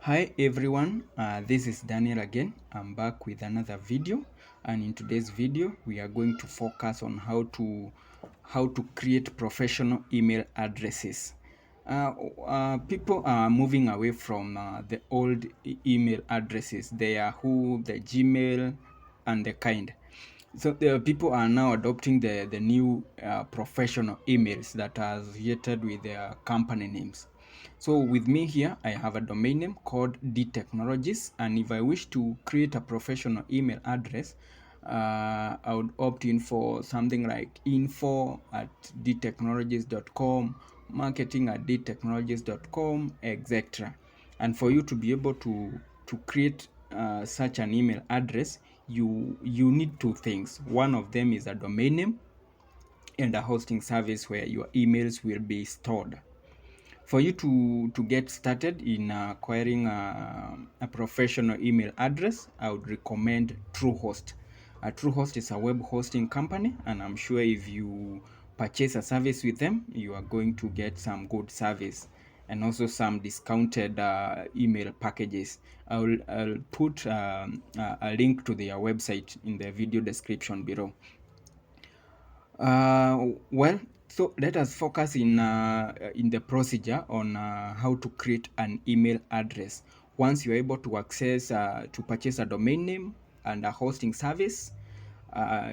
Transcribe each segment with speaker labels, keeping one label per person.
Speaker 1: Hi everyone, this is Daniel again. I'm back with another video, and in today's video we are going to focus on how to create professional email addresses. People are moving away from the old email addresses, the Yahoo, the Gmail, and the kind. So the people are now adopting the new professional emails that are associated with their company names. So with me here, I have a domain name called D Technologies, and if I wish to create a professional email address, I would opt in for something like info@dtechnologies.com, marketing@dtechnologies.com, etc. And for you to be able to create such an email address, you need two things. One of them is a domain name and a hosting service where your emails will be stored. For you to get started in acquiring a professional email address, I would recommend Truehost. Truehost is a web hosting company, and I'm sure if you purchase a service with them, you are going to get some good service and also some discounted email packages. I'll put a link to their website in the video description below. Well, so let us focus in the procedure on how to create an email address. Once you're able to access to purchase a domain name and a hosting service,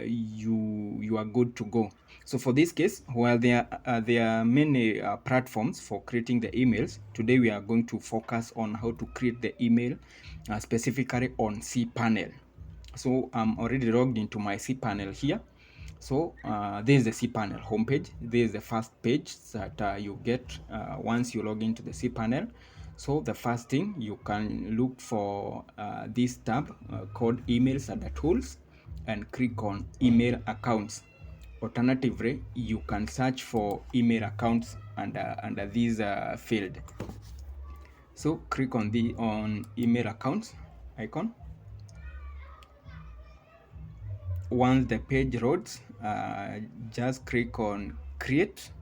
Speaker 1: you are good to go. So for this case, while there are many platforms for creating the emails, today we are going to focus on how to create the email specifically on Cpanel. So I'm already logged into my Cpanel here. So this is the Cpanel homepage. This is the first page that you get once you log into the Cpanel. So the first thing, you can look for this tab called Emails and the Tools and click on Email Accounts. Alternatively, you can search for email accounts under this field. So click on the email accounts icon. Once the page loads, just click on create.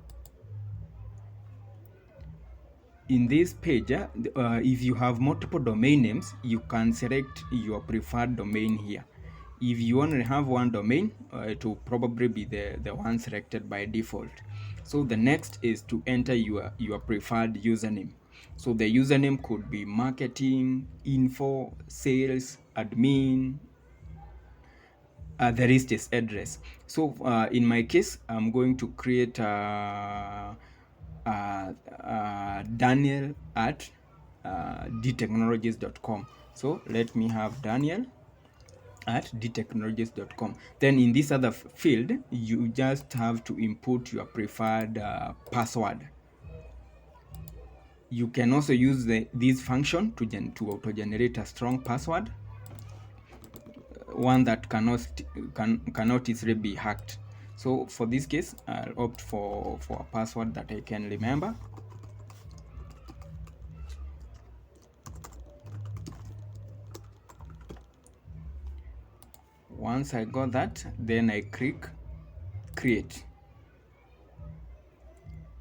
Speaker 1: In this page, if you have multiple domain names, you can select your preferred domain here. If you only have one domain, it will probably be the one selected by default. So the next is to enter your preferred username. So the username could be marketing, info, sales, admin, the list is address. So in my case, I'm going to create Daniel at dtechnologies.com. So let me have Daniel at dtechnologies.com. Then in this other field, you just have to input your preferred password. You can also use this function to auto-generate a strong password, one that cannot easily be hacked. So for this case, I'll opt for a password that I can remember. Once I got that, then I click create,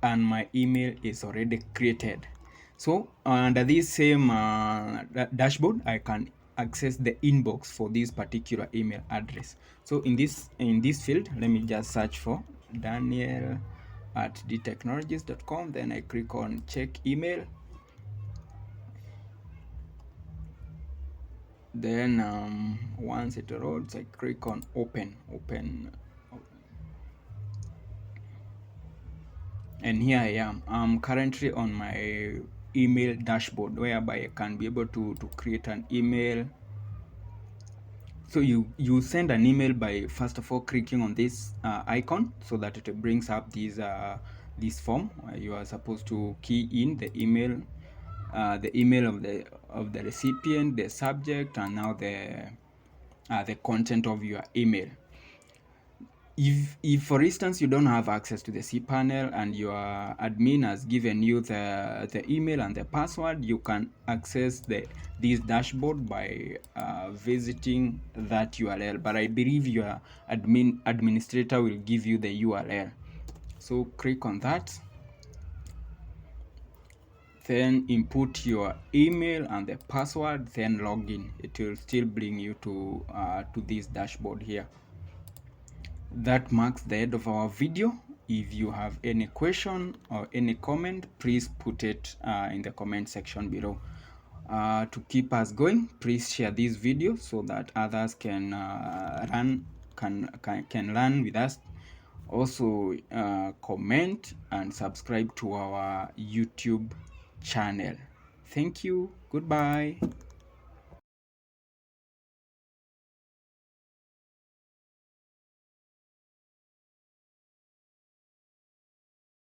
Speaker 1: and my email is already created. So under this same dashboard, I can access the inbox for this particular email address. So in this field, let me just search for Daniel at dtechnologies.com. Then I click on check email. Then once it loads, I click on open, and here I am. I'm currently on my email dashboard, whereby I can be able to create an email. So you send an email by first of all clicking on this icon, so that it brings up this form. You are supposed to key in the email of the recipient, the subject, and now the content of your email. If for instance you don't have access to the Cpanel and your admin has given you the email and the password, you can access this dashboard by visiting that URL. But I believe your administrator will give you the URL. So click on that. then input your email and the password, then log in. It will still bring you to this dashboard here. That marks the end of our video. If you have any question or any comment, please put it in the comment section below. To keep us going, please share this video so that others can learn with us. Also, comment and subscribe to our YouTube channel. Thank you. Goodbye.